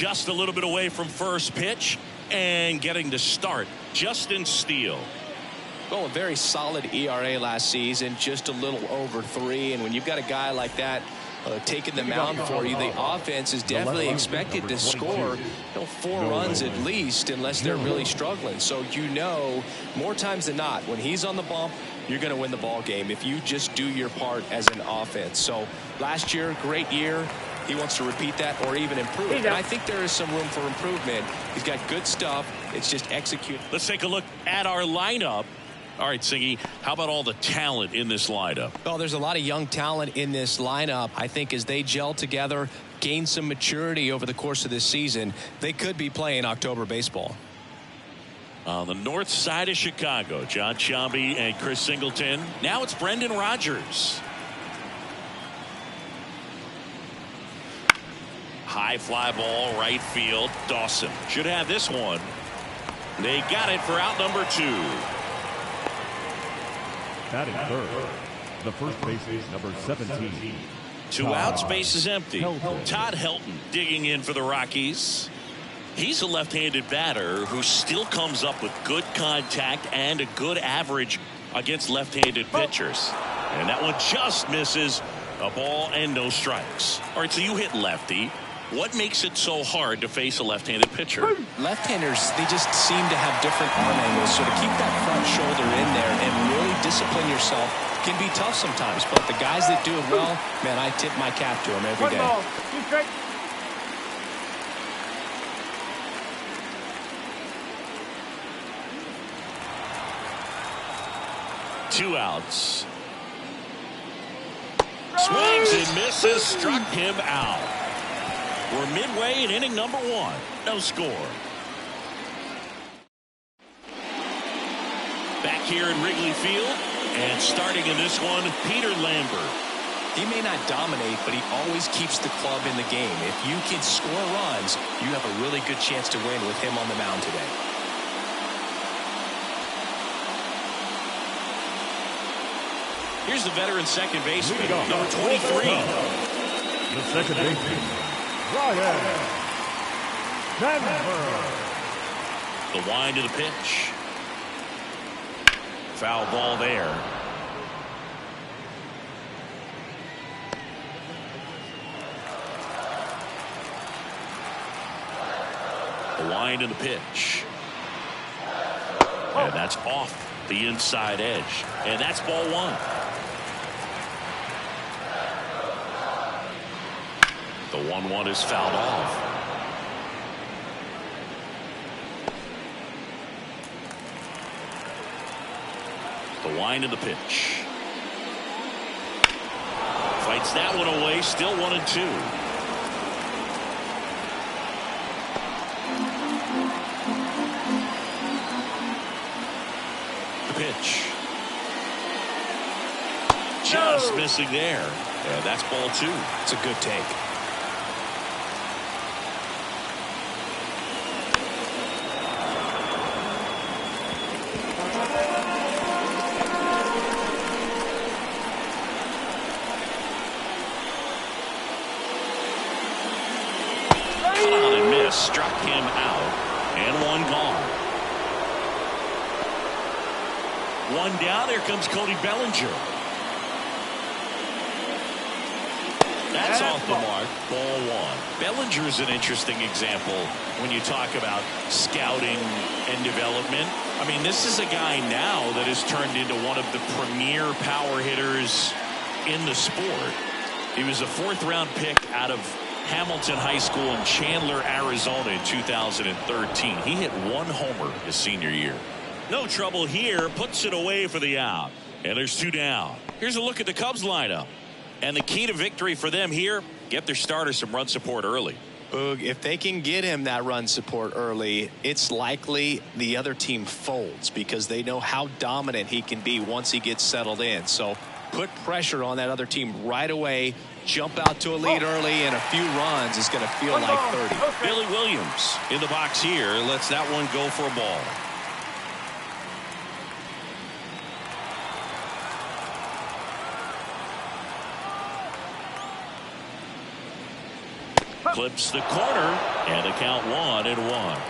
just a little bit away from first pitch and getting the start. Justin Steele. Well, a very solid ERA last season, just a little over 3. And when you've got a guy like that taking the mound for you, the offense is definitely expected to score 4 runs at least, unless they're really struggling. So more times than not, when he's on the bump, you're going to win the ball game if you just do your part as an offense. So last year, great year. He wants to repeat that or even improve. And I think there is some room for improvement. He's got good stuff. It's just execute. Let's take a look at our lineup. All right, Siggy, how about all the talent in this lineup? Well, there's a lot of young talent in this lineup. I think as they gel together, gain some maturity over the course of this season, they could be playing October baseball. On the north side of Chicago, John Sciambi and Chris Singleton. Now it's Brendan Rodgers. High fly ball, right field. Dawson should have this one. They got it for out number 2. Batting third, the first baseman, number 17. 2 outs, base is empty. Todd Helton digging in for the Rockies. He's a left-handed batter who still comes up with good contact and a good average against left-handed pitchers. And that one just misses. A ball and no strikes. All right, so you hit lefty. What makes it so hard to face a left-handed pitcher? Left-handers, they just seem to have different arm angles, so to keep that front shoulder in there and really discipline yourself can be tough sometimes. But the guys that do it well, man, I tip my cap to them every day. 2 outs. Swings and misses, struck him out. We're midway in inning number 1. No score. Back here in Wrigley Field, and starting in this one, Peter Lambert. He may not dominate, but he always keeps the club in the game. If you can score runs, you have a really good chance to win with him on the mound today. Here's the veteran second baseman, number 23. The second baseman, Ryan Denver. The wind of the pitch. Foul ball there. The wind of the pitch. And that's off the inside edge. And that's ball 1. The 1-1 is fouled off. The wind of the pitch. Fights that one away. Still 1-2. The pitch. Just missing there. And that's ball 2. It's a good take. Struck him out, and 1 gone. 1 down. Here comes Cody Bellinger. That's off the mark. Ball 1. Bellinger is an interesting example when you talk about scouting and development. I mean, this is a guy now that has turned into one of the premier power hitters in the sport. He was a 4th-round pick out of Hamilton High School in Chandler, Arizona in 2013. He hit 1 homer his senior year. No trouble here. Puts it away for the out. And there's 2 down. Here's a look at the Cubs lineup. And the key to victory for them here, get their starter some run support early. Boog, if they can get him that run support early, it's likely the other team folds because they know how dominant he can be once he gets settled in. So put pressure on that other team right away. Jump out to a lead early, and a few runs is going to feel like 30. Billy Williams in the box here lets that one go for a ball. Clips the corner, and the count 1-1.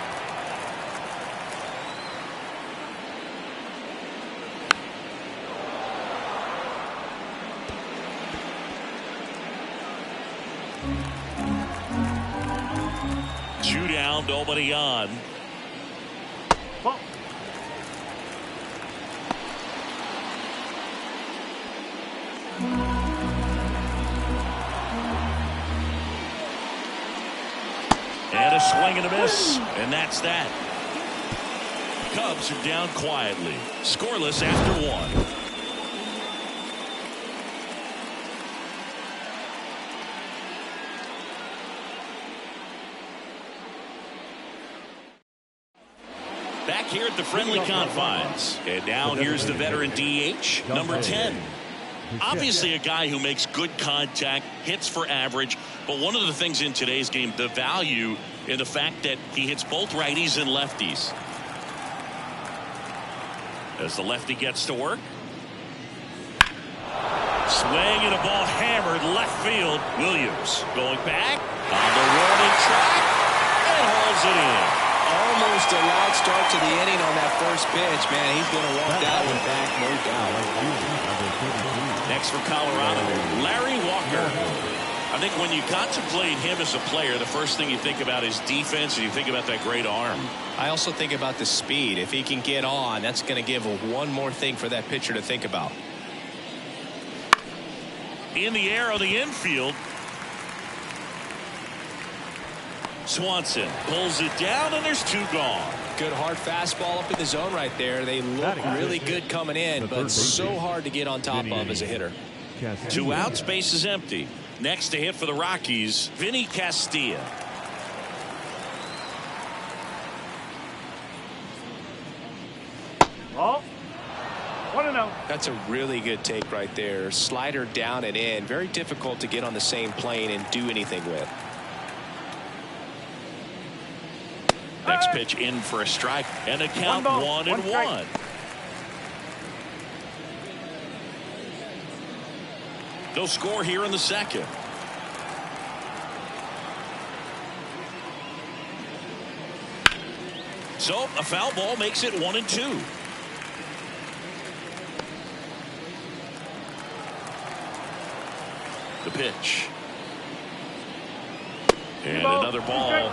Two down, nobody on. And a swing and a miss, and that's that. Cubs are down quietly, scoreless after 1. Back here at the friendly confines. And now here's the veteran DH, number 10. Obviously a guy who makes good contact, hits for average, but one of the things in today's game, the value in the fact that he hits both righties and lefties. As the lefty gets to work. Swing and a ball hammered left field. Williams going back on the warning track and hauls it in. Almost a loud start to the inning on that first pitch, man. He's going to walk that one back, no doubt. Next for Colorado, Larry Walker. I think when you contemplate him as a player, the first thing you think about is defense, and you think about that great arm. I also think about the speed. If he can get on, that's going to give one more thing for that pitcher to think about. In the air on the infield. Swanson pulls it down, and there's 2 gone. Good hard fastball up in the zone right there. They look really good coming in, but so hard to get on top of as a hitter. 2 outs, base is empty. Next to hit for the Rockies, Vinny Castilla. Ball. 1-0. That's a really good take right there. Slider down and in. Very difficult to get on the same plane and do anything with. Next pitch in for a strike, and a count 1-1. They'll score here in the second. So a foul ball makes it 1-2. The pitch. And another ball.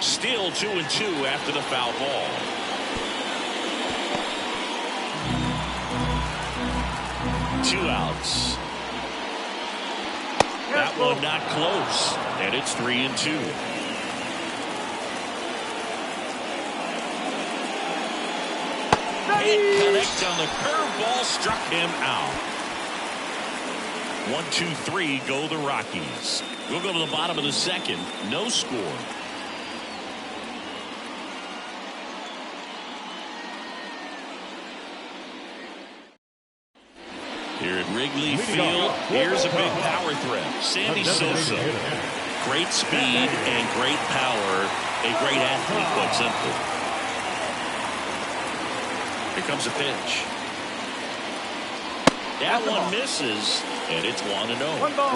Still 2-2 after the foul ball. Two outs. That one not close, and it's 3-2. Can't connect on the curveball, struck him out. 1-2-3 go the Rockies. We'll go to the bottom of the second. No score. Here at Wrigley Field, here's a big power threat. Sandy Sosa. Great speed and great power. A great athlete, quite simply. Here comes a pitch. That one misses, and it's 1-0.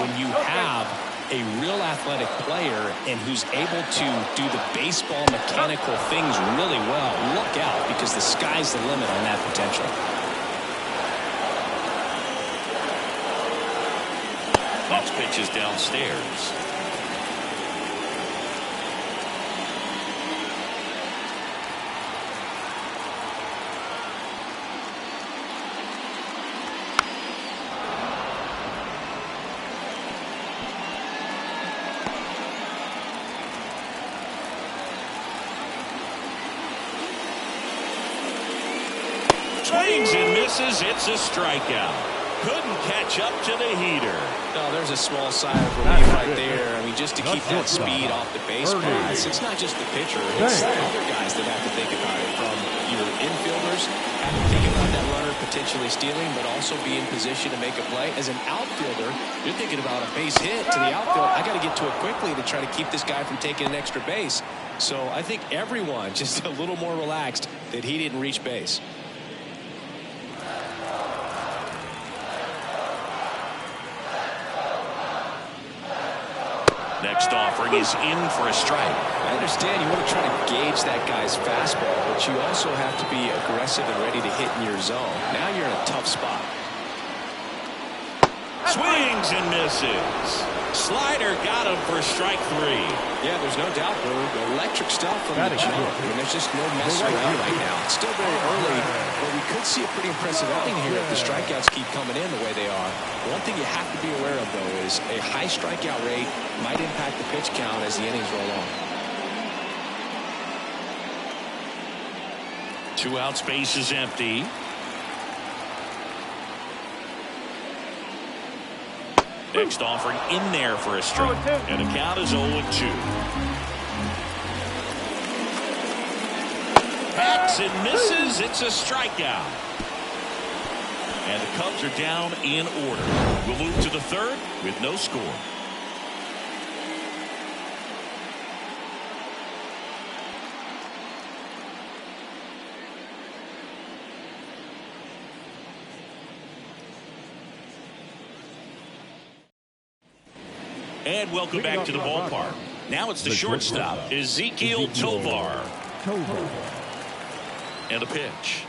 When you have a real athletic player and who's able to do the baseball mechanical things really well, look out, because the sky's the limit on that potential. Next pitch is downstairs. Swings and misses. It's a strikeout. Couldn't catch up to the heater. No, there's a small sigh of relief right there. I mean, just to keep that speed off the base paths. It's not just the pitcher. It's the other guys that have to think about it. From your infielders, have to think about that runner potentially stealing, but also be in position to make a play. As an outfielder, you're thinking about a base hit to the outfield. I got to get to it quickly to try to keep this guy from taking an extra base. So I think everyone just a little more relaxed that he didn't reach base. Next offering is in for a strike. I understand you want to try to gauge that guy's fastball, but you also have to be aggressive and ready to hit in your zone. Now you're in a tough spot. Swings and misses. Slider got him for strike 3. Yeah, there's no doubt, Bird. Electric stuff from the jump. I mean, there's just no messing around right now. It's still very early, but we could see a pretty impressive outing here if the strikeouts keep coming in the way they are. One thing you have to be aware of, though, is a high strikeout rate might impact the pitch count as the innings roll on. 2 outs, base is empty. Next offering in there for a strike. And the count is 0-2. Hacks and misses. It's a strikeout. And the Cubs are down in order. We'll move to the 3rd with no score. And welcome back to the ballpark. Now it's the shortstop, Ezekiel Tovar. And a pitch.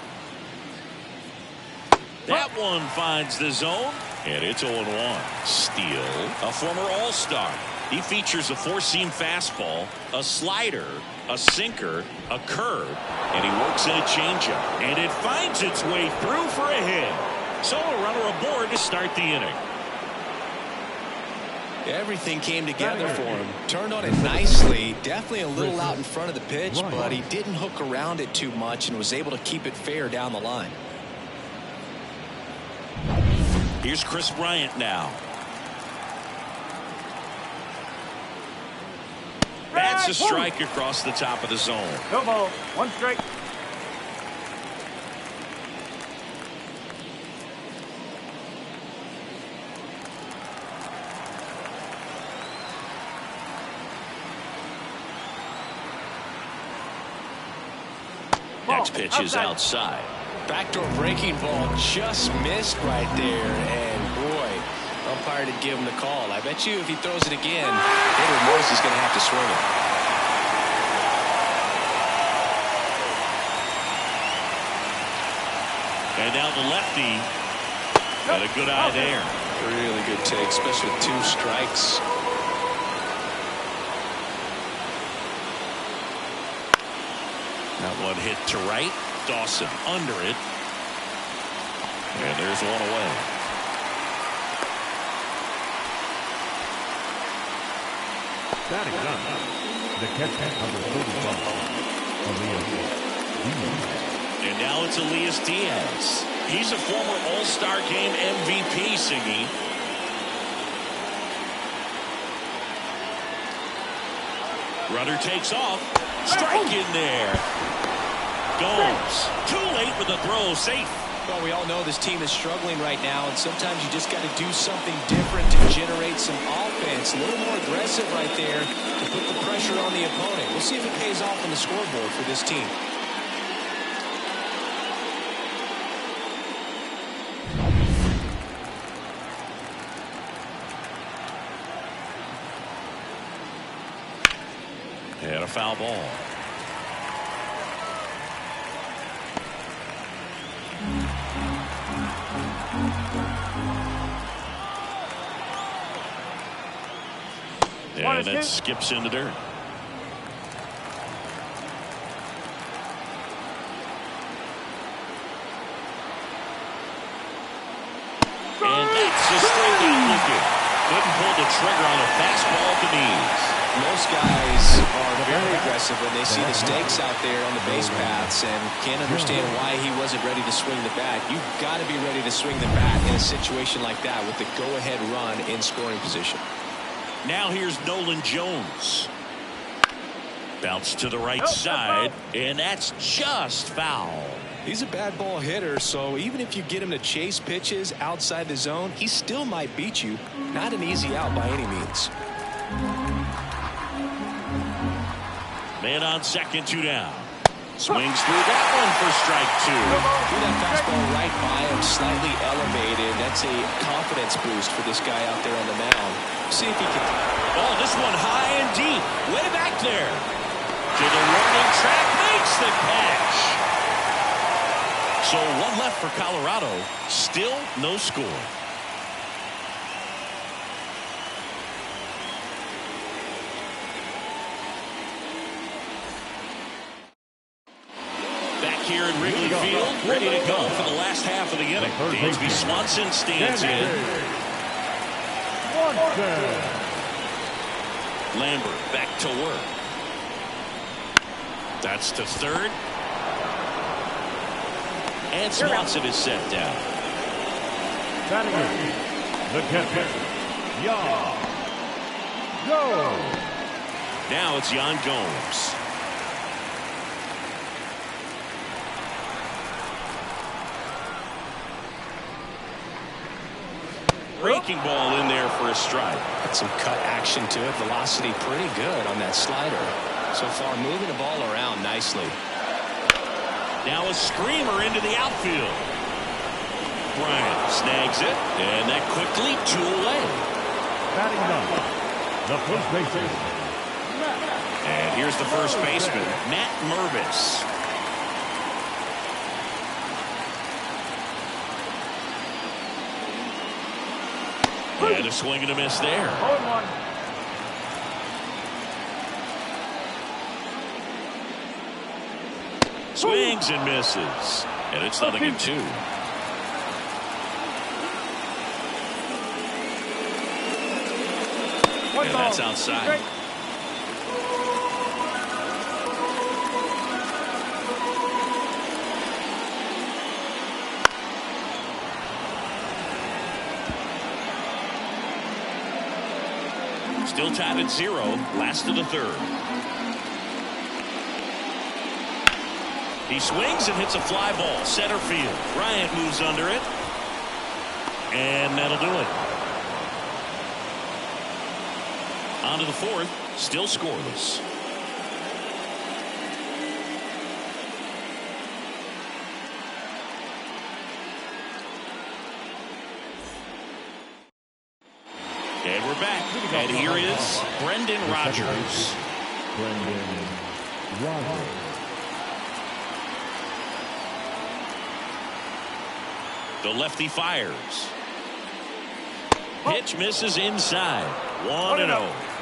That one finds the zone, and it's 0-1. Steele, a former All-Star. He features a 4-seam fastball, a slider, a sinker, a curve, and he works in a changeup. And it finds its way through for a hit. So a runner aboard to start the inning. Everything came together for him. Turned on it nicely. Definitely a little out in front of the pitch, but he didn't hook around it too much and was able to keep it fair down the line. Here's Chris Bryant now. That's a strike across the top of the zone. No ball. 1 strike. Next pitch is outside. Backdoor breaking ball just missed right there, and boy, umpire did give him the call. I bet you if he throws it again, hitter knows he's going to have to swing it. And now the lefty. Got a good eye there. Really good take, especially with 2 strikes. That one hit to right. Dawson under it. And there's one away. Batting done. The catcher, number 35, And now it's Elias Diaz. He's a former All-Star Game MVP, Singy. Runner takes off. Strike in there. Gomes. Too late with the throw. Safe. Well, we all know this team is struggling right now, and sometimes you just got to do something different to generate some offense. A little more aggressive right there to put the pressure on the opponent. We'll see if it pays off on the scoreboard for this team. And a foul ball. And it skips in the dirt. And that's a strikeout looking. Couldn't pull the trigger on a fastball at the knees. Most guys are very aggressive when they see the stakes out there on the base paths and can't understand why he wasn't ready to swing the bat. You've got to be ready to swing the bat in a situation like that with the go-ahead run in scoring position. Now here's Nolan Jones. Bounce to the right side, and that's just foul. He's a bad ball hitter, so even if you get him to chase pitches outside the zone, he still might beat you. Not an easy out by any means. Man on second, 2 down. Swings through that one for strike 2. Threw that fastball right by him, slightly elevated. That's a confidence boost for this guy out there on the mound. See if he can. Oh, this one high and deep. Way back there. To the warning track. Makes the catch. So one left for Colorado. Still no score. Back here in Wrigley Field, ready to go for the last half of the inning. Dansby Swanson stands in. Lambert back to work. That's to third. And Swanson is set down. Batting in, the catcher, Yan Gomes. Now it's Yan Gomes. Breaking ball in there for a strike. Got some cut action to it. Velocity pretty good on that slider. So far moving the ball around nicely. Now a screamer into the outfield. Bryant snags it, and that quickly 2 away. Batting up, the first baseman. And here's the first baseman, Matt Mervis. And a swing and a miss there. 0-1. Swings and misses. And it's 0-2. And that's outside. Still tied at 0. Last of the third. He swings and hits a fly ball. Center field. Bryant moves under it. And that'll do it. On to the fourth. Still scoreless. And we're back. And here is Brendan Rodgers. Brendan Rodgers. The lefty fires. Pitch misses inside. 1-0.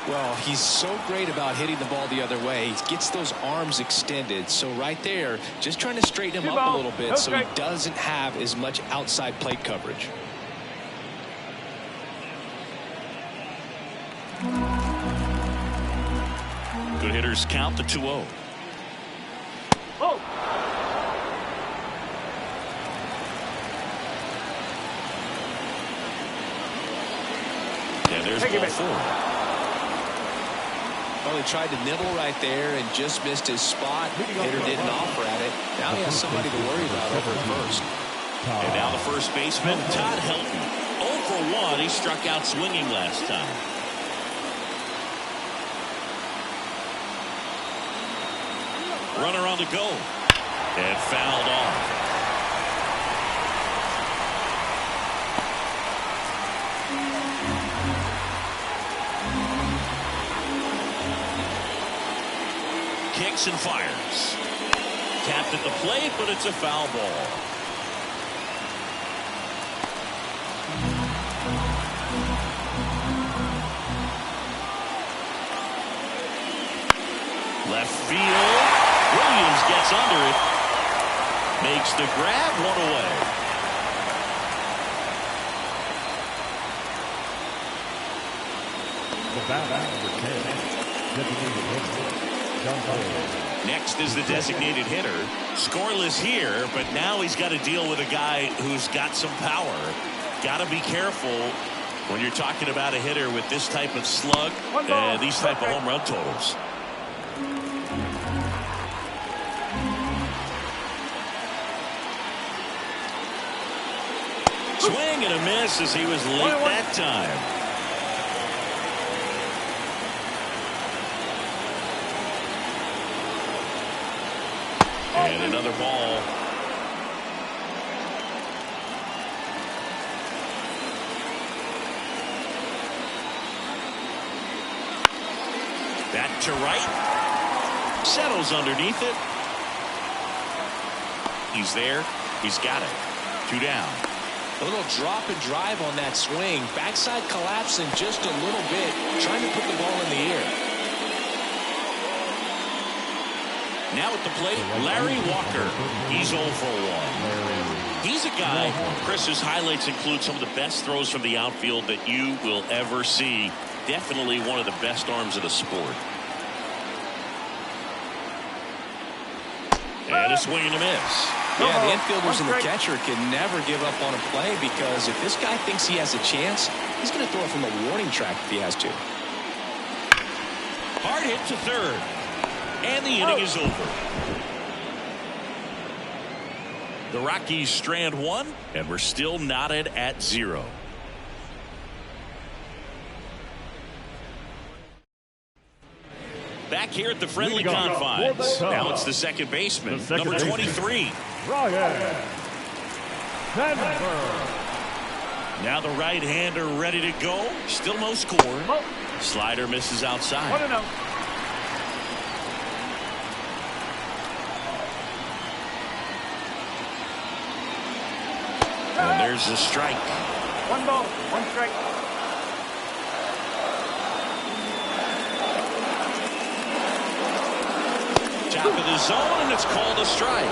Well, he's so great about hitting the ball the other way. He gets those arms extended. So right there, just trying to straighten him up a little bit so he doesn't have as much outside plate coverage. Good hitters count the 2-0. Oh. And there's ball 4. Well, he tried to nibble right there and just missed his spot. Hitter didn't offer at it. Now he has somebody to worry about over at first. And now the first baseman, Todd Helton. 0 for 1. He struck out swinging last time. Runner on the go. And fouled off. Kicks and fires. Tapped at the plate, but it's a foul ball. Left field. Williams gets under it. Makes the grab, 1 away. The batter, number 10, designated hitter, John Cole. Next is the designated hitter. Scoreless here, but now he's got to deal with a guy who's got some power. Got to be careful when you're talking about a hitter with this type of slug and these type of home run totals. Swing and a miss as he was late that time. And another ball. Back to right. Settles underneath it. He's there. He's got it. 2 down. A little drop and drive on that swing. Backside collapsing just a little bit, trying to put the ball in the air. Now at the plate, Larry Walker. He's 0 for 1. He's a guy, Chris, whose highlights include some of the best throws from the outfield that you will ever see. Definitely one of the best arms of the sport. And a swing and a miss. Yeah, the infielders and the catcher can never give up on a play, because if this guy thinks he has a chance, he's going to throw it from a warning track if he has to. Hard hit to third. And the inning is over. The Rockies strand 1, and we're still knotted at 0. Back here at the friendly confines. Now it's the second baseman, number 23. Now the right-hander ready to go. Still no score. Slider misses outside. And there's a strike. 1 ball, 1 strike. Top of the zone, and it's called a strike.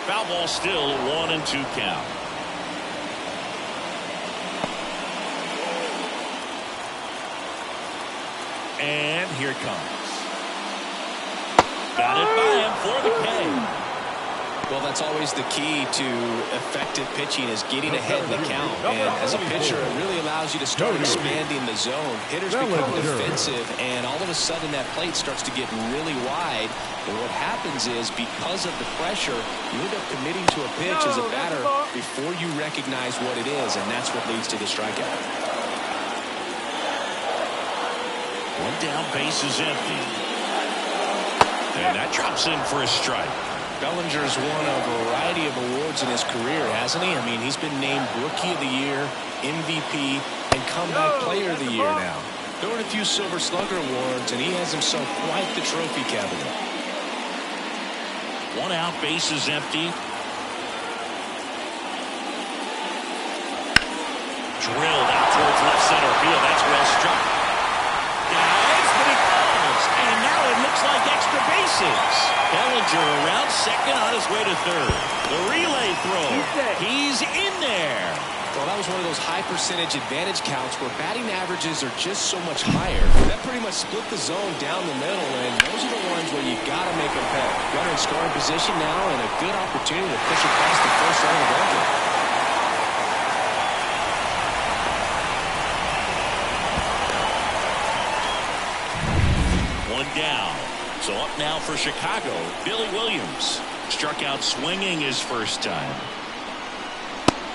Foul ball still, 1-2 count. And here it comes. Got it by him for the K. Well, that's always the key to effective pitching, is getting ahead in the count. And as a pitcher, it really allows you to start expanding the zone. Hitters become defensive, and all of a sudden that plate starts to get really wide. And what happens is, because of the pressure, you end up committing to a pitch as a batter before you recognize what it is, and that's what leads to the strikeout. 1 down, base is empty. And that drops in for a strike. Bellinger's won a variety of awards in his career, hasn't he? I mean, he's been named Rookie of the Year, MVP, and Comeback Player of the Year now. There were a few Silver Slugger awards, and he has himself quite the trophy cabinet. 1 out, base is empty. Drilled out towards left center field. That's well struck. Dives, but it falls. And now it looks like extra bases. Bellinger around second, on his way to third. The relay throw. He's in there. Well, that was one of those high percentage advantage counts where batting averages are just so much higher. That pretty much split the zone down the middle, and those are the ones where you got to make them pay. Runner in scoring position now, and a good opportunity to push across the first line of Bellinger. 1 down. So up now for Chicago, Billy Williams. Struck out swinging his first time.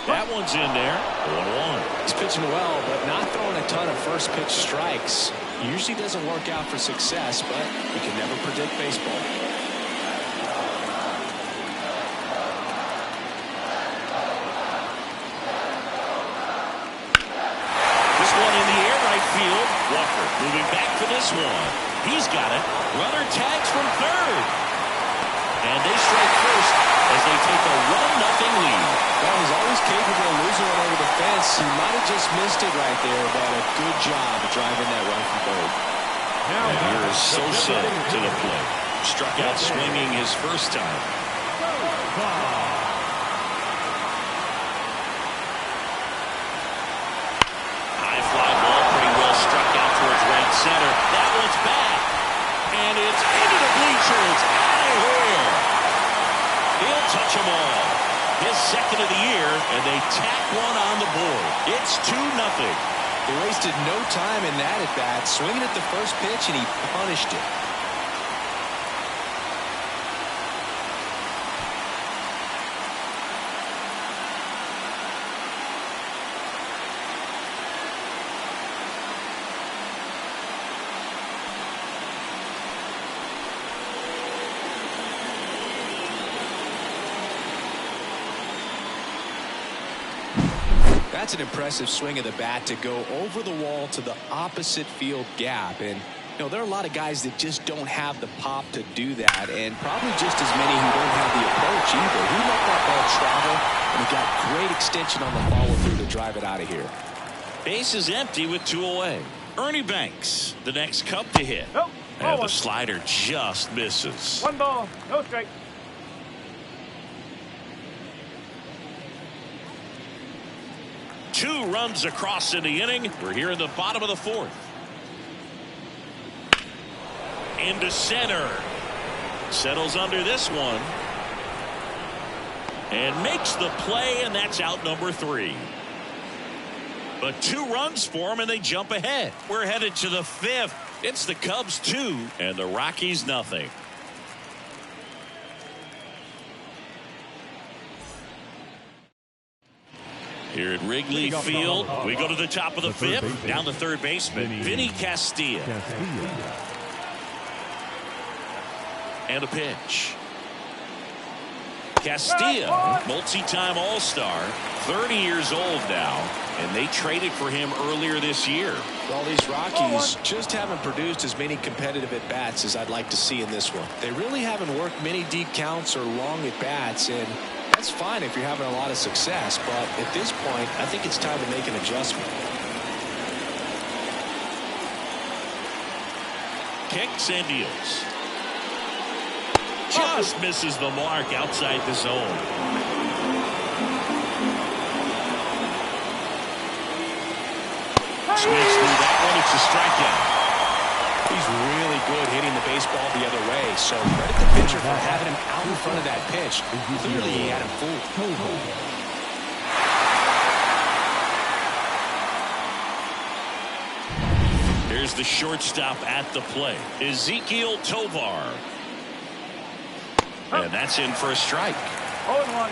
That one's in there. 1-1. He's pitching well, but not throwing a ton of first pitch strikes. Usually doesn't work out for success, but you can never predict baseball. This one in the air, right field. Walker moving back for this one. He's got it. Runner tags from third. And they strike first as they take a 1-0 lead. Well, he's always capable of losing one over the fence. He might have just missed it right there, but a good job of driving that run from third. And here is Sosa to the plate. Struck out swinging his first time. High fly ball, pretty well struck out towards right center. That one's back. And it's into the bleachers. Out of here. He'll touch them all. His second of the year, and they tack one on the board. It's 2-0. They wasted no time in that at bat, swinging at the first pitch, and he punished it. That's an impressive swing of the bat to go over the wall to the opposite field gap. And, you know, there are a lot of guys that just don't have the pop to do that, and probably just as many who don't have the approach either. He let that ball travel, and he got great extension on the follow-through to drive it out of here. Base is empty with 2 away. Ernie Banks, the next Cub to hit. Nope. And the slider just misses. 1 ball, no strike. Two runs across in the inning. We're here in the bottom of the 4th. Into center. Settles under this one. And makes the play, and that's out number 3. But 2 runs for him, and they jump ahead. We're headed to the 5th. It's the Cubs 2 and the Rockies nothing. Here at Wrigley Field, we go to the top of the 5th. Down the third baseman, Vinny Castilla. And a pitch. Castilla, multi-time All-Star, 30 years old now, and they traded for him earlier this year. Well, these Rockies just haven't produced as many competitive at-bats as I'd like to see in this one. They really haven't worked many deep counts or long at-bats, and that's fine if you're having a lot of success, but at this point, I think it's time to make an adjustment. Kicks and deals. Just misses the mark outside the zone. Swings through that one. It's a strikeout. He's really good hitting the baseball the other way, so credit the pitcher for having him out in front of that pitch. Clearly, he had him fooled. Here's the shortstop at the plate, Ezekiel Tovar. And that's in for a strike. 0-1.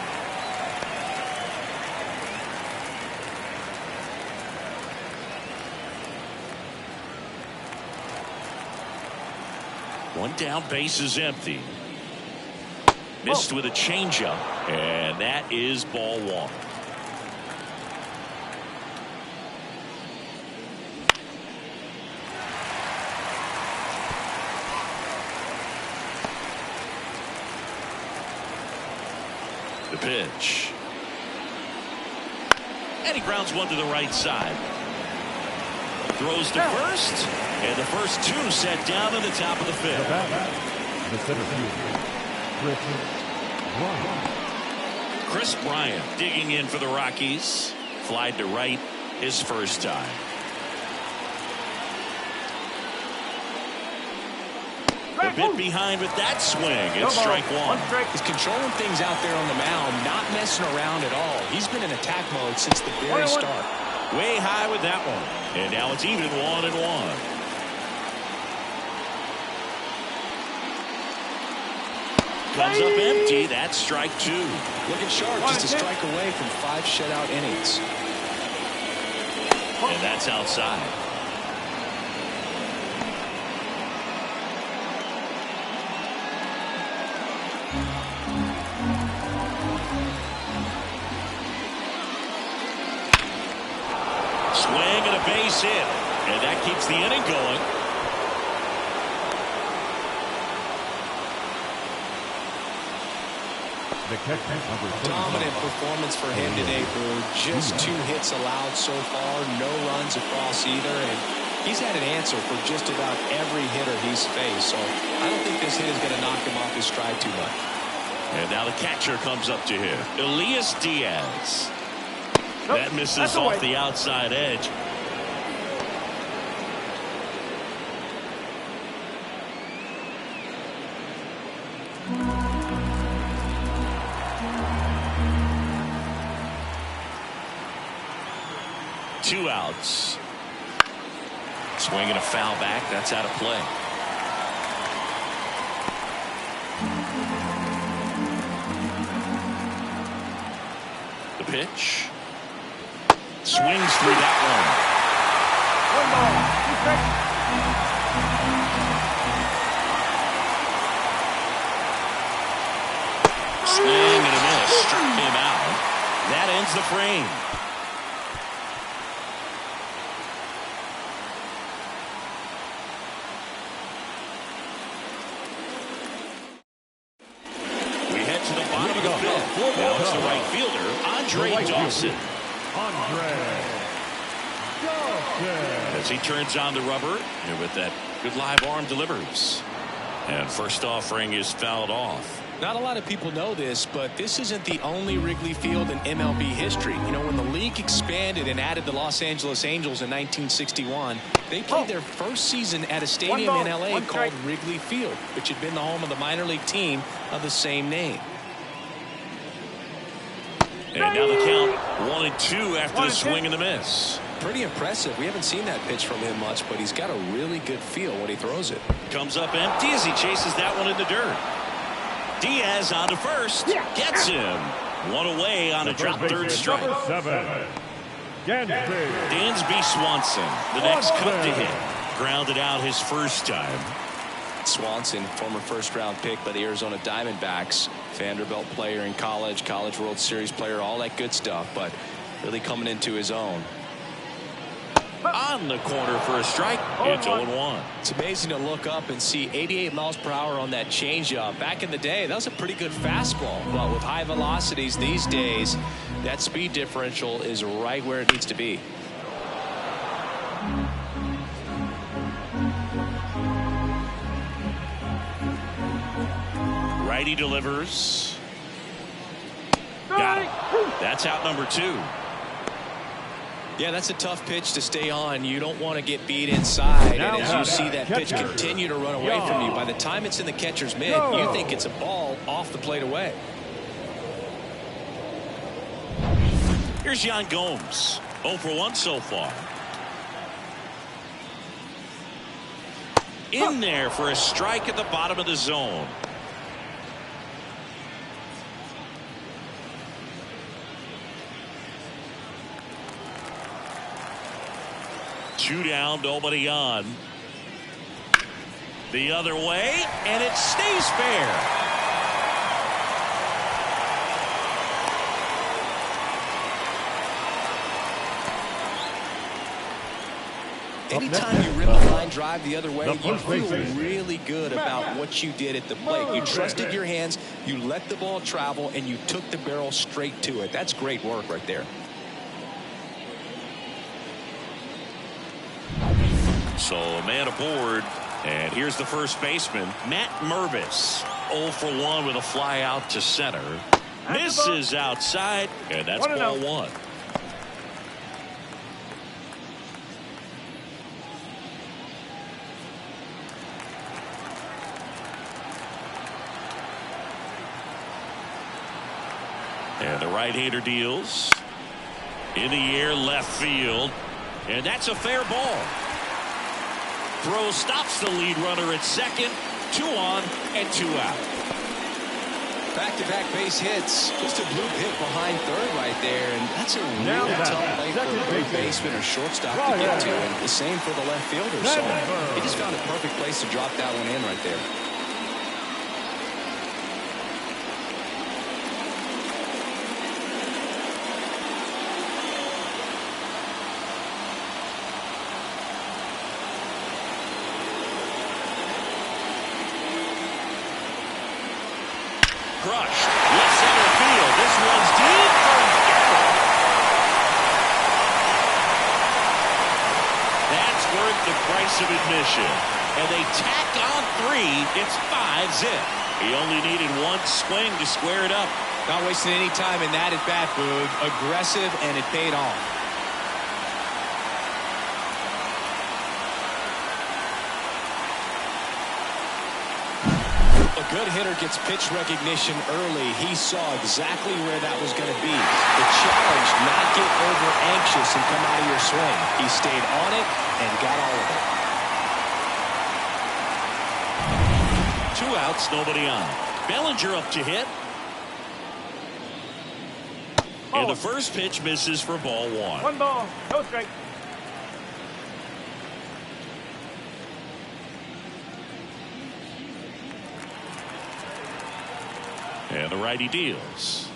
One down, base is empty. Missed with a changeup, and that is ball 1. The pitch. And he grounds one to the right side. Throws to first. And the first 2 set down in the top of the 5th. The center fielder, Chris Bryant digging in for the Rockies. Flied to right his first time. A bit behind with that swing. It's strike 1. He's controlling things out there on the mound, not messing around at all. He's been in attack mode since the very start. Way high with that one. And now it's even 1-1. Comes up empty. That's strike 2. Looking sharp, just a strike away from 5 shutout innings. And that's outside. Swing and a base hit. And that keeps the inning going. Dominant performance for him today, Brew. Just 2 hits allowed so far, no runs across either, and he's had an answer for just about every hitter he's faced, so I don't think this hit is going to knock him off his stride too much. And now the catcher comes up to him, Elias Diaz. That misses off the outside edge. Two outs. Swinging a foul back. That's out of play. The pitch. Swings through that one. 1 ball, 2 strikes. Swing and a miss. Struck him out. That ends the frame. Andre Dawson. Andre Dawson. As he turns on the rubber, and with that good live arm delivers. And first offering is fouled off. Not a lot of people know this, but this isn't the only Wrigley Field in MLB history. You know, when the league expanded and added the Los Angeles Angels in 1961, they played their first season at a stadium in L.A. called Wrigley Field, which had been the home of the minor league team of the same name. And now the count 1-2 after the swing and the miss. Pretty impressive. We haven't seen that pitch from him much, but he's got a really good feel when he throws it. Comes up empty as he chases that one in the dirt. Diaz on to first. Gets him. One away on a drop third strike. Number 7. Dansby Swanson, the next cut to hit. Grounded out his first time. Swanson, former first-round pick by the Arizona Diamondbacks. Vanderbilt player in college, College World Series player, all that good stuff, but really coming into his own. On the corner for a strike. It's 0-1. It's amazing to look up and see 88 miles per hour on that changeup. Back in the day, that was a pretty good fastball. But with high velocities these days, that speed differential is right where it needs to be. Righty delivers. Got him. That's out number 2. Yeah, that's a tough pitch to stay on. You don't want to get beat inside. And as you see that pitch continue to run away from you, by the time it's in the catcher's mitt, you think it's a ball off the plate away. Here's Yan Gomes. 0 for 1 so far. In there for a strike at the bottom of the zone. Two down, nobody on. The other way, and it stays fair. Anytime you rip a line drive the other way, you feel really good about what you did at the plate. You trusted your hands, you let the ball travel, and you took the barrel straight to it. That's great work right there. So a man aboard, and here's the first baseman, Matt Mervis. 0 for 1 with a fly out to center. Misses outside, and that's ball 1. And the right-hander deals. In the air, left field. And that's a fair ball. Throw stops the lead runner at second. 2 on and 2 out. Back-to-back base hits. Just a blue hit behind third right there. And that's a really tough play for a third baseman or shortstop to get to. And the same for the left fielder. So he just found a perfect place to drop that one in right there. Crushed. Left center field. This one's deep. That's worth the price of admission. And they tack on 3. It's 5 zip. He only needed one swing to square it up. Not wasting any time in that at bat, Boog. Aggressive, and it paid off. A good hitter gets pitch recognition early. He saw exactly where that was going to be. The challenge, not get over anxious and come out of your swing. He stayed on it and got all of it. 2 outs, nobody on. Bellinger up to hit. And the first pitch misses for ball 1. 1 ball, no strike. And the righty deals.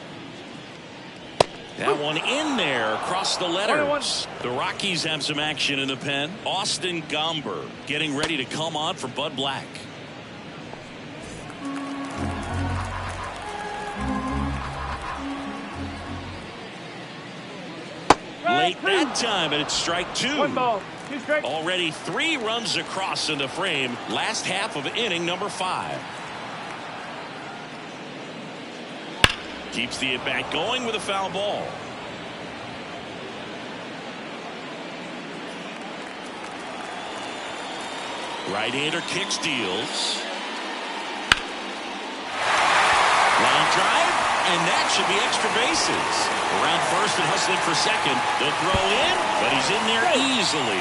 That one in there across the letters. The Rockies have some action in the pen. Austin Gomber getting ready to come on for Bud Black. late that time, and it's strike 2. 1 ball, 2 strikes. Already 3 runs across in the frame. Last half of inning number 5. Keeps the at-bat going with a foul ball. Right-hander kicks, deals. Line drive, and that should be extra bases. Around first and hustling for second. The throw in, but he's in there easily.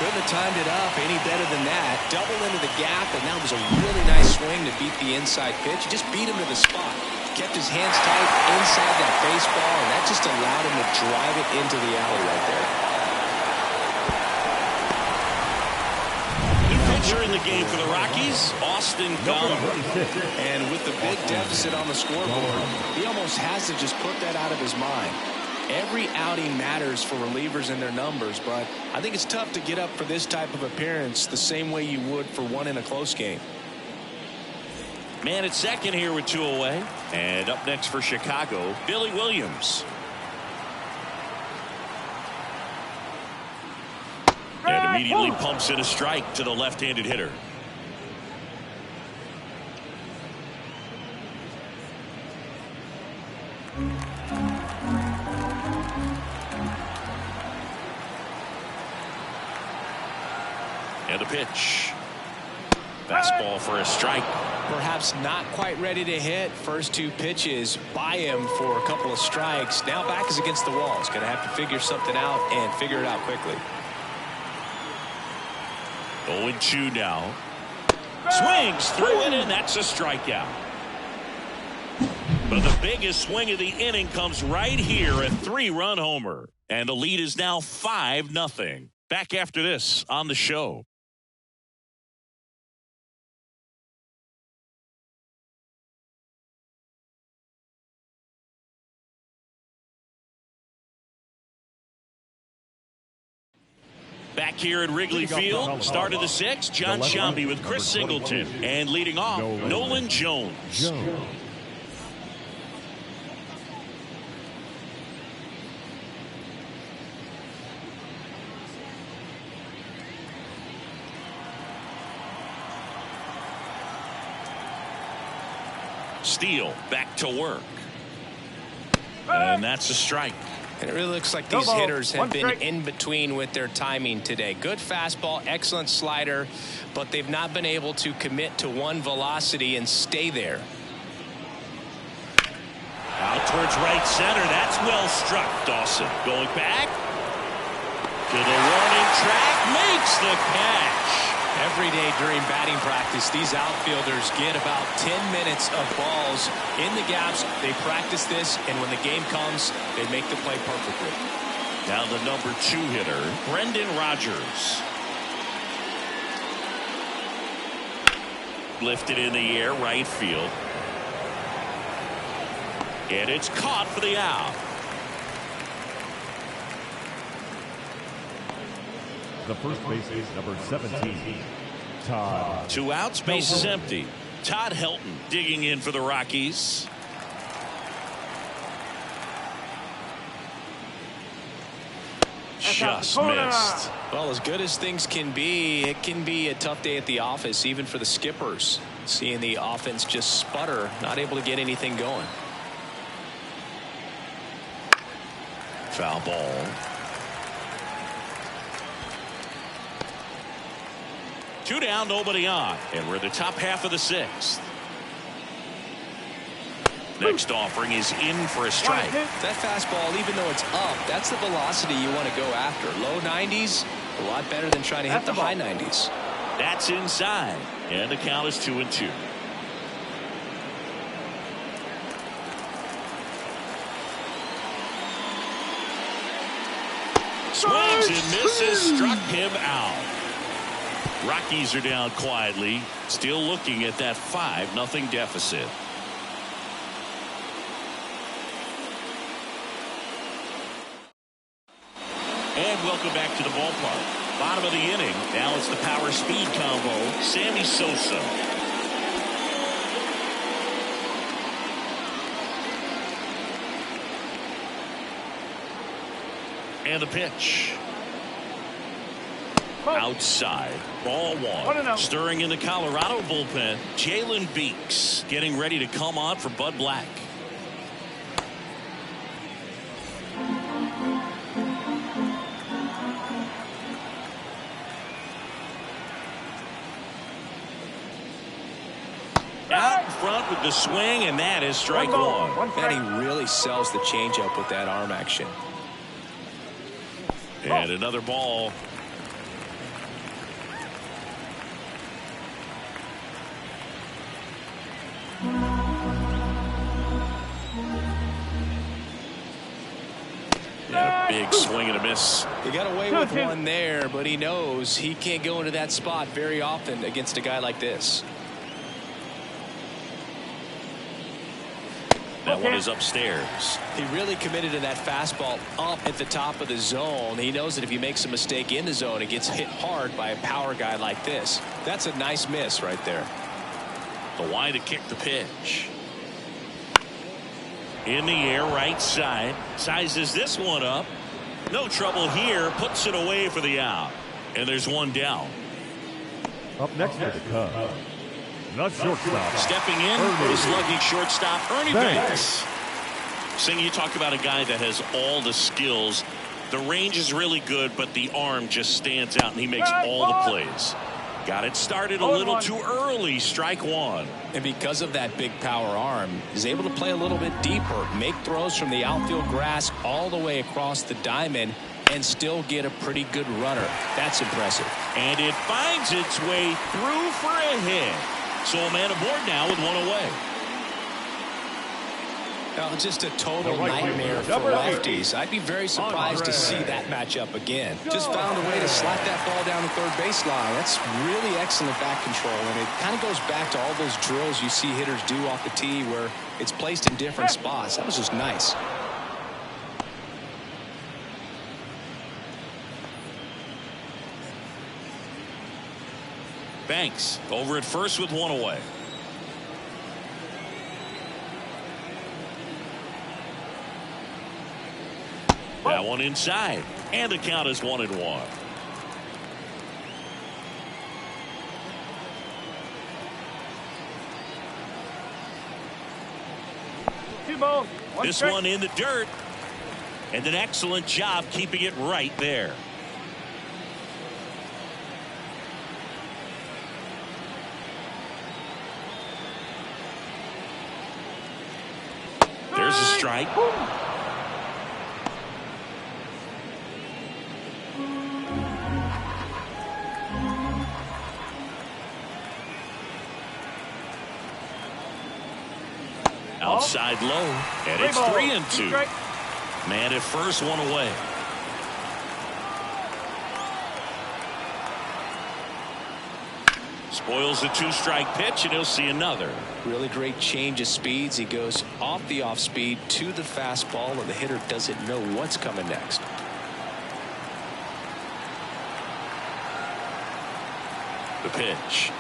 Couldn't have timed it up any better than that. Double into the gap, and that was a really nice swing to beat the inside pitch. He just beat him to the spot. Kept his hands tight inside that baseball, and that just allowed him to drive it into the alley right there. In the game for the Rockies, Austin Gump. And with the big deficit on the scoreboard, he almost has to just put that out of his mind. Every outing matters for relievers and their numbers, but I think it's tough to get up for this type of appearance the same way you would for one in a close game. Man at second here with 2 away. And up next for Chicago, Billy Williams.And immediately pumps in a strike to the left-handed hitter. And a pitch. Fastball for a strike. Perhaps not quite ready to hit. First 2 pitches by him for a couple of strikes. Now back is against the wall. He's going to have to figure something out and figure it out quickly. 0-2 now. Swings through it, and that's a strikeout. But the biggest swing of the inning comes right here, a 3-run homer. And the lead is now 5-0. Back after this on the show. Back here at Wrigley Field, start of the 6th, John Sciambi with Chris Singleton. And leading off, Nolan Jones. Steele back to work. And that's a strike. And it really looks like these hitters have been in between with their timing today. Good fastball, excellent slider, but they've not been able to commit to one velocity and stay there. Out towards right center. That's well struck. Dawson going back to the warning track. Makes the catch. Every day during batting practice, these outfielders get about 10 minutes of balls in the gaps. They practice this, and when the game comes, they make the play perfectly. Now the number 2 hitter, Brendan Rodgers. Lifted in the air, right field. And it's caught for the out. The first base is number 17, Todd. 2 outs, base is empty. Todd Helton digging in for the Rockies. Just missed. Well, as good as things can be, it can be a tough day at the office, even for the skippers. Seeing the offense just sputter, not able to get anything going. Foul ball. 2 down, nobody on. And we're at the top half of the 6th. Next offering is in for a strike. That fastball, even though it's up, that's the velocity you want to go after. Low 90s, a lot better than trying to hit the high 90s. That's inside. And the count is 2-2. Swings and misses, struck him out. Rockies are down quietly, still looking at that 5-0 deficit. And welcome back to the ballpark. Bottom of the inning. Now it's the power speed combo. Sammy Sosa. And the pitch. Ball. Outside. Ball 1. Stirring in the Colorado bullpen. Jalen Beeks getting ready to come on for Bud Black. Out in front with the swing, and that is strike 1. And he really sells the changeup with that arm action. And another ball. And a big swing and a miss. He got away with one there, but he knows he can't go into that spot very often against a guy like this. That one is upstairs. He really committed to that fastball up at the top of the zone. He knows that if he makes a mistake in the zone, it gets hit hard by a power guy like this. That's a nice miss right there. The wide to kick the pitch. In the air, right side. Sizes this one up. No trouble here. Puts it away for the out. And there's one down. Up next for the Cubs, the shortstop. Stepping in is lucky shortstop Ernie Banks. Sing, you talk about a guy that has all the skills. The range is really good, but the arm just stands out, and he makes all the plays. Got it started a little too early. Strike 1. And because of that big power arm, he's able to play a little bit deeper, make throws from the outfield grass all the way across the diamond, and still get a pretty good runner. That's impressive. And it finds its way through for a hit. So a man aboard now with one away. Now, just a total nightmare for lefties. I'd be very surprised to see that matchup again. Just found a way to slap that ball down the third baseline. That's really excellent bat control, and it kind of goes back to all those drills you see hitters do off the tee where it's placed in different spots. That was just nice. Banks over at first with one away. That one inside, and the count is 1-1. Two balls. This one in the dirt, and an excellent job keeping it right there. There's a strike. Outside low, and it's 3-2. Man at first, one away. Spoils the 2-strike pitch, and he'll see another. Really great change of speeds. He goes off the off speed to the fastball, and the hitter doesn't know what's coming next. The pitch.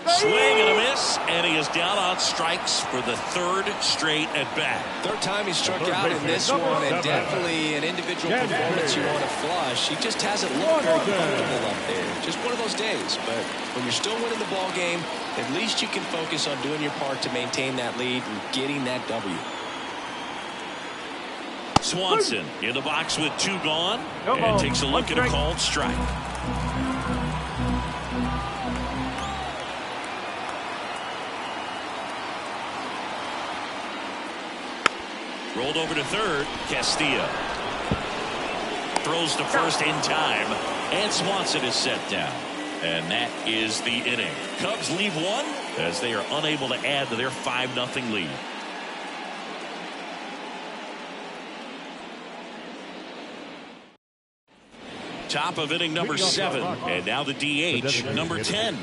Swing and a miss, and he is down on strikes for the third straight at bat. Third time he struck out in this one, and definitely an individual performance you want to flush. He just hasn't looked very comfortable up there. Just one of those days. But when you're still winning the ball game, at least you can focus on doing your part to maintain that lead and getting that W. Swanson in the box with 2 gone, and takes a look at a called strike. Rolled over to third. Castillo throws to first in time, and Swanson is set down. And that is the inning. Cubs leave one as they are unable to add to their 5-0 lead. Top of inning number 7, and now the DH, number 10.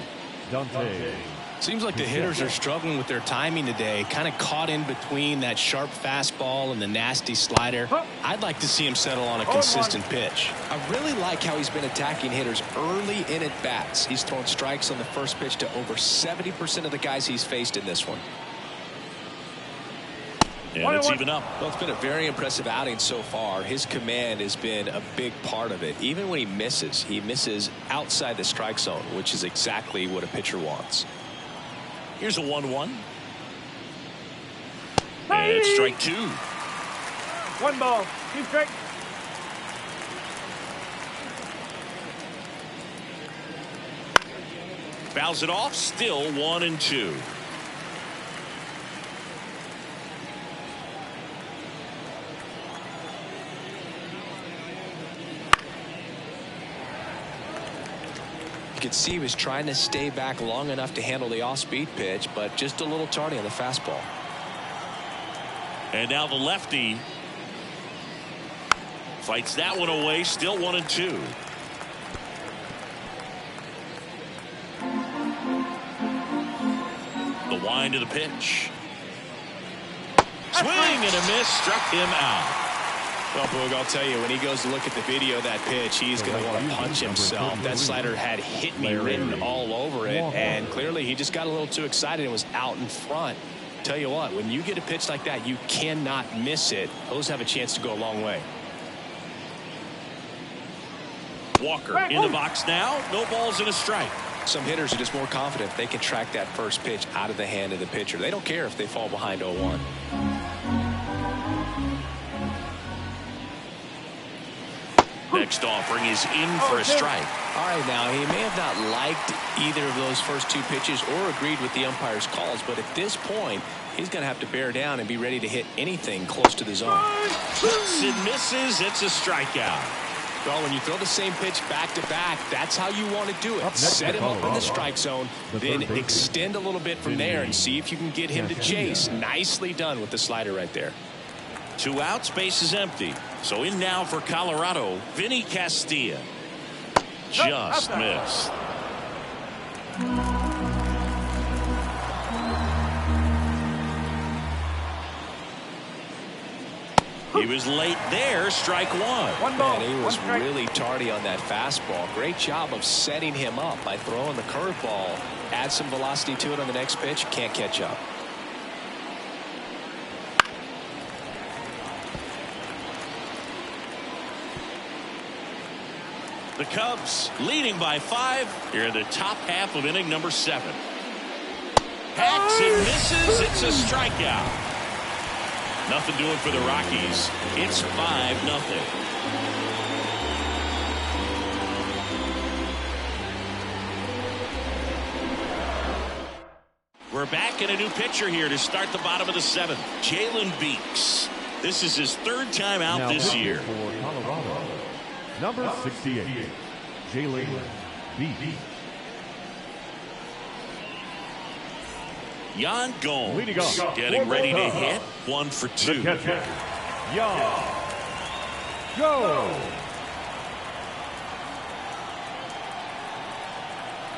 Dante. Seems like the hitters are struggling with their timing today, kind of caught in between that sharp fastball and the nasty slider. I'd like to see him settle on a consistent pitch. I really like how he's been attacking hitters early in at bats. He's thrown strikes on the first pitch to over 70% of the guys he's faced in this one. And it's even up. Well, it's been a very impressive outing so far. His command has been a big part of it. Even when he misses outside the strike zone, which is exactly what a pitcher wants. Here's a 1-1. And it's strike 2. 1 ball, 2 strikes. Fouls it off. Still 1-2. You could see he was trying to stay back long enough to handle the off-speed pitch, but just a little tardy on the fastball. And now the lefty fights that one away. Still 1-2. The wind of the pitch. Swing and a miss. Struck him out. Well, Boog, I'll tell you, when he goes to look at the video of that pitch, he's going to want to punch himself. That slider had hit me written all over it, and clearly he just got a little too excited and was out in front. Tell you what, when you get a pitch like that, you cannot miss it. Those have a chance to go a long way. Walker in the box now. No balls and a strike. Some hitters are just more confident they can track that first pitch out of the hand of the pitcher. They don't care if they fall behind 0-1. Next offering is in for a strike. All right, now he may have not liked either of those first 2 pitches or agreed with the umpire's calls, but at this point, he's going to have to bear down and be ready to hit anything close to the zone. Hits and misses. It's a strikeout. Well, when you throw the same pitch back to back, that's how you want to do it. Set him up in the strike zone, then extend a little bit from there and see if you can get him to chase. Nicely done with the slider right there. 2 outs, base is empty. So in now for Colorado, Vinny Castilla. Just missed. He was late there. Strike 1. 1 ball. And he was really tardy on that fastball. Great job of setting him up by throwing the curveball. Add some velocity to it on the next pitch. Can't catch up. The Cubs leading by 5 here in the top half of inning number 7. Hacks and misses. It's a strikeout. Nothing doing for the Rockies. It's 5-0. We're back in a new pitcher here to start the bottom of the 7th. Jalen Beeks. This is his 3rd time out this year. For Colorado, number 68, Jalen Beeks. Yan Gomes getting ready to hit. 1 for 2. The catcher, Yan Gomes.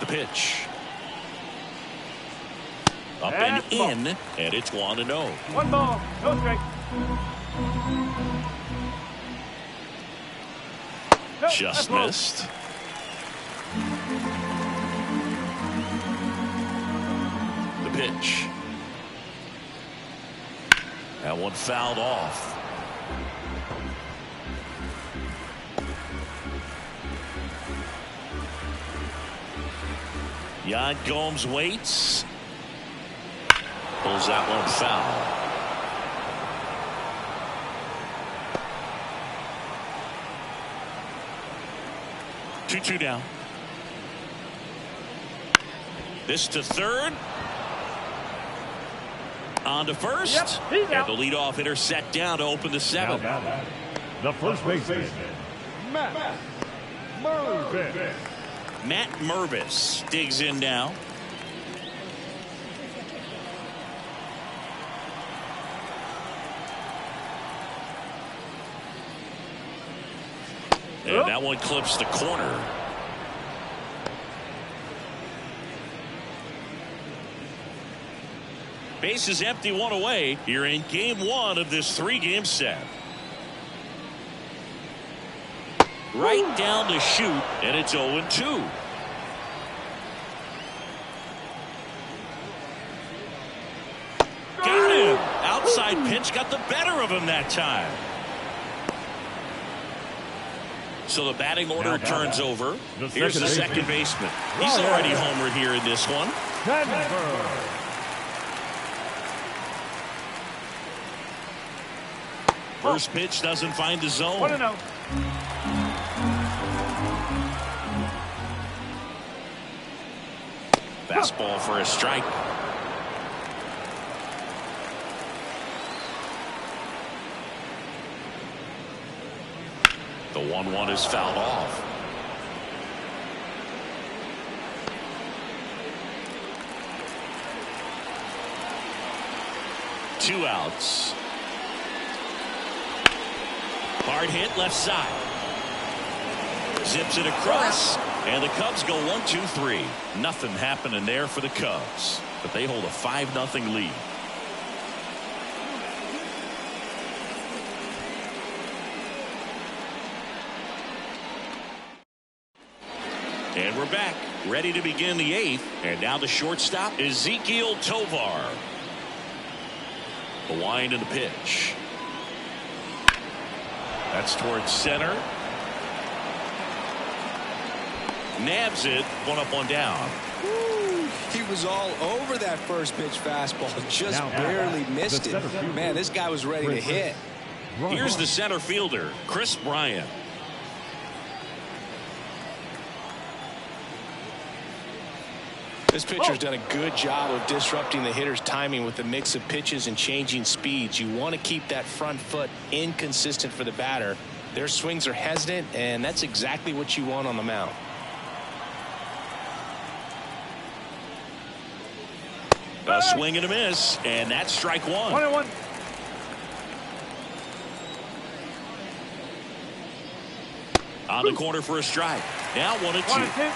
The pitch. Up and in, and it's 1-0. 1 ball, no strike. Just missed. The pitch. That one fouled off. Yan Gomes waits. Pulls that one foul. Two down. This to third. On to first. Yep, and the leadoff hitter set down to open the 7th. The first baseman, Matt Mervis. Matt Mervis digs in now. And that one clips the corner. Base is empty, 1 away here in game 1 of this 3-game set. Right down the chute, and it's 0-2. Got him outside pitch got the better of him that time. So the batting order turns over. Here's the second baseman. He's already homered here in this one. First pitch doesn't find the zone. 1-0. Fastball for a strike. The 1-1 is fouled off. Two outs. Hard hit left side. Zips it across. And the Cubs go 1-2-3. Nothing happening there for the Cubs. But they hold a 5-0 lead. And we're back, ready to begin the 8th. And now the shortstop, Ezekiel Tovar. The wind and the pitch. That's towards center. Nabs it, 1 up, 1 down. Woo, he was all over that first pitch fastball, just barely missed it. Man, this guy was ready to hit. Here's the center fielder, Chris Bryant. This pitcher's done a good job of disrupting the hitter's timing with a mix of pitches and changing speeds. You want to keep that front foot inconsistent for the batter. Their swings are hesitant, and that's exactly what you want on the mound. A swing and a miss, and that's strike 1. 1-1. On the corner for a strike. Now 1-2. 1-2.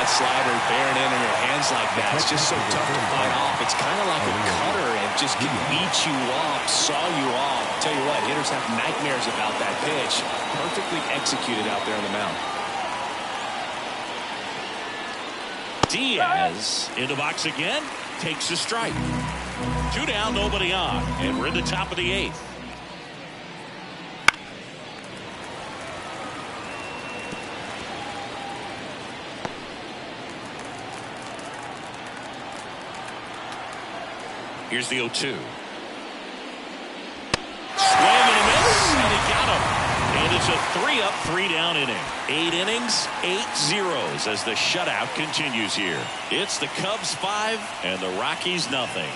Slider bearing in your hands like that. It's just so tough to fight off. It's kind of like a cutter and just can eat you off, saw you off. Tell you what, hitters have nightmares about that pitch. Perfectly executed out there on the mound. Diaz in the box again, takes a strike. 2 down, nobody on, and we're in the top of the 8th. Here's the 0-2. Swing and a miss, and he got him. And it's a 3-up, 3-down inning. 8 innings, 8 zeros as the shutout continues here. It's the Cubs 5 and the Rockies nothing.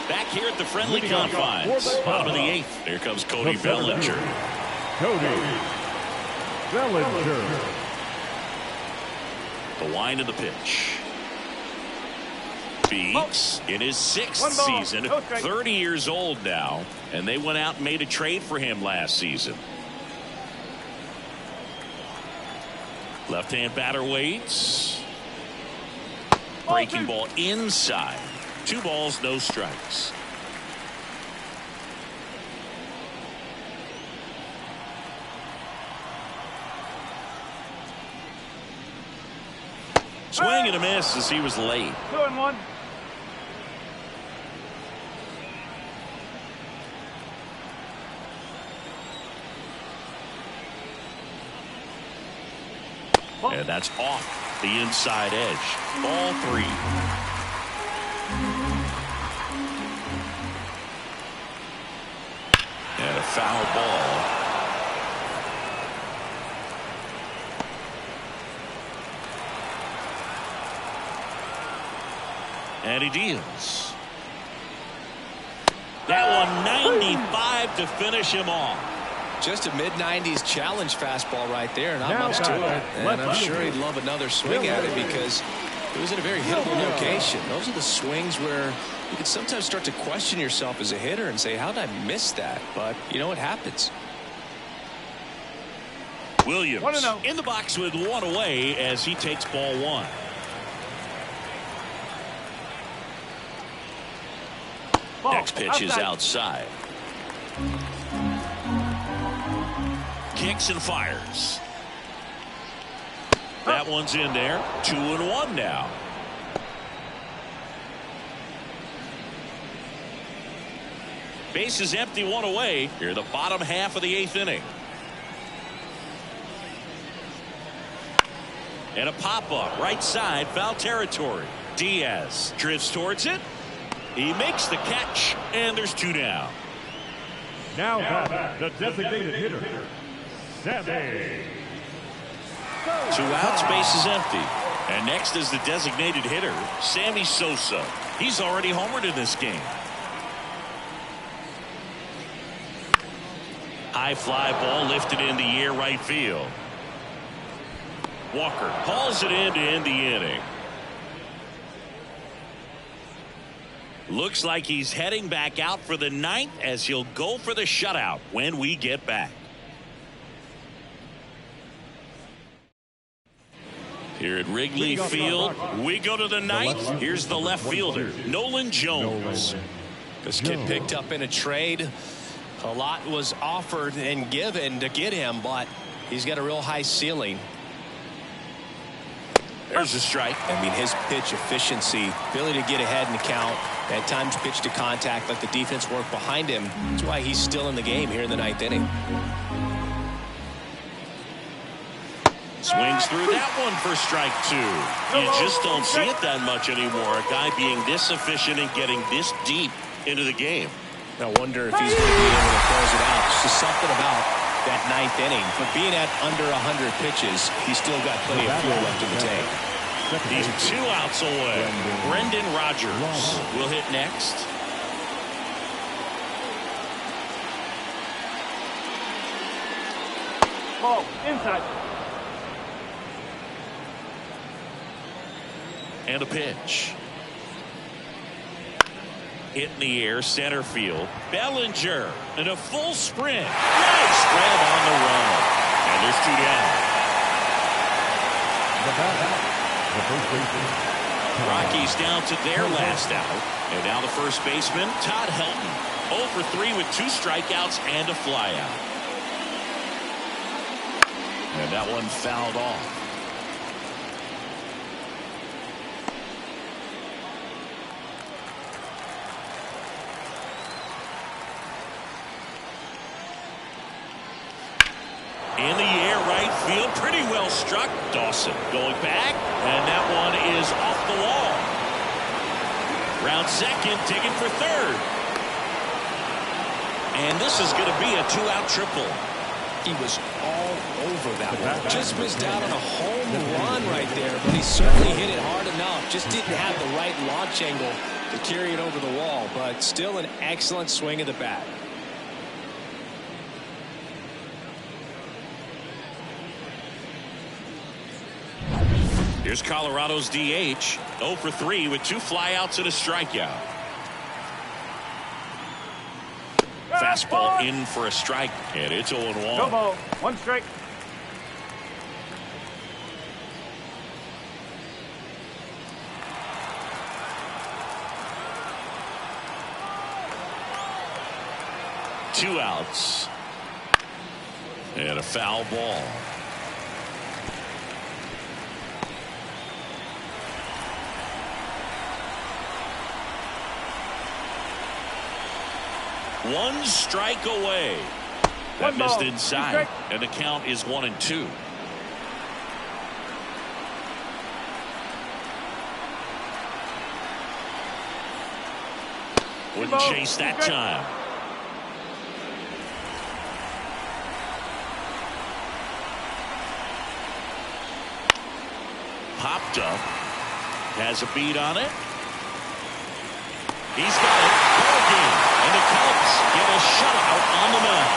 Back here at the friendly confines. Bottom of the 8th. Here comes Cody Bellinger. Cody Bellinger. The wind of the pitch. Beats in his 6th season, 30 years old now, and they went out and made a trade for him last season. Left-hand batter waits. Breaking ball inside. 2 balls, no strikes. Swing and a miss as he was late. 2-1. And that's off the inside edge. Ball 3. And a foul ball. And he deals. That one 95 to finish him off. Just a mid-90s challenge fastball right there. Not much to it. And I'm sure he'd love another swing at it because it was in a very hittable location. Those are the swings where you can sometimes start to question yourself as a hitter and say, how did I miss that? But, you know, it happens. Williams in the box with 1 away as he takes ball 1. Ball. Next pitch is outside. Kicks and fires. That one's in there. 2-1 now. Base is empty, one away. Here, the bottom half of the 8th inning. And a pop-up, right side, foul territory. Diaz drifts towards it. He makes the catch, and there's 2 down. Now back, the designated hitter, Sammy. 2 outs, base is empty. And next is the designated hitter, Sammy Sosa. He's already homered in this game. High fly ball lifted in the air, right field. Walker hauls it in to end the inning. Looks like he's heading back out for the 9th as he'll go for the shutout when we get back. Here at Wrigley Field, we go to the 9th. Here's the left fielder, Nolan Jones. This kid picked up in a trade. A lot was offered and given to get him, but he's got a real high ceiling. There's a strike. I mean, his pitch efficiency, ability to get ahead in the count, at times pitch to contact, let the defense work behind him. That's why he's still in the game here in the 9th inning. Swings through that one for strike 2. You just don't see it that much anymore. A guy being this efficient and getting this deep into the game. I wonder if he's going to be able to close it out. It's just something about that 9th inning. But being at under 100 pitches, he's still got plenty of fuel left in the tank. He's 2 outs away. Brendan Rodgers will hit next. Ball. Inside. And a pitch. Hit in the air, center field. Bellinger in a full sprint. Nice grab on the run. And there's 2 down. Rockies down to their last out. And now the first baseman, Todd Helton. 0 for 3 with 2 strikeouts and a flyout. And that one fouled off. In the air, right field, pretty well struck. Dawson going back, and that one is off the wall. Round second, digging for third. And this is going to be a 2-out triple. He was all over that one. Just missed out on a home run right there, but he certainly hit it hard enough. Just didn't have the right launch angle to carry it over the wall, but still an excellent swing of the bat. Here's Colorado's DH, 0 for 3 with 2 flyouts and a strikeout. Fastball in for a strike, and it's 0-1. No ball. 1 strike. Two outs. And a foul ball. One strike away. That missed inside, and the count is 1-2. Wouldn't chase that time. Popped up. Has a beat on it. He's got it. Ball game. And the Cubs get a shutout on the mound.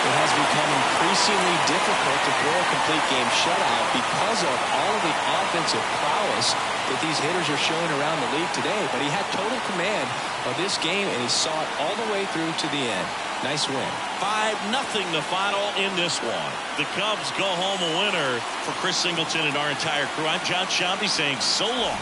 It has become increasingly difficult to throw a complete game shutout because of all of the offensive prowess that these hitters are showing around the league today. But he had total command of this game, and he saw it all the way through to the end. Nice win. 5-0 the final in this one. The Cubs go home a winner. For Chris Singleton and our entire crew, I'm John Shambi saying so long.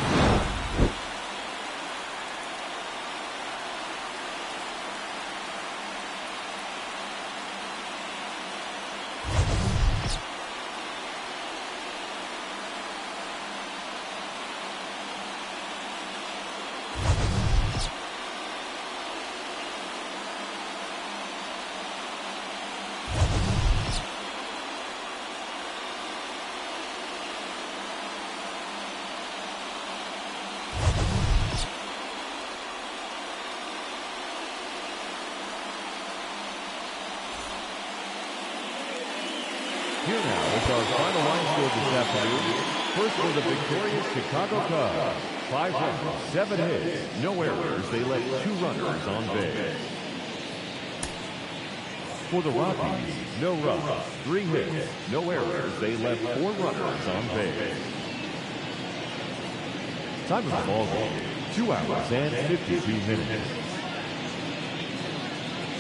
Here now is our final line score this afternoon. First for the victorious Chicago Cubs. 5 runs, 7 hits, no errors. They let 2 runners on base. For the Rockies, no runs, 3 hits, no errors. They left 4 runners on base. Time of the ball game, 2 hours and 52 minutes.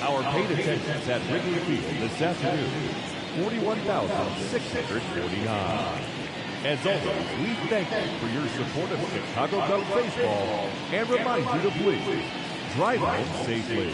Our paid attendance at Wrigley Field this afternoon, 41,649. As always, we thank you for your support of Chicago Cubs baseball and remind you to please drive home safely.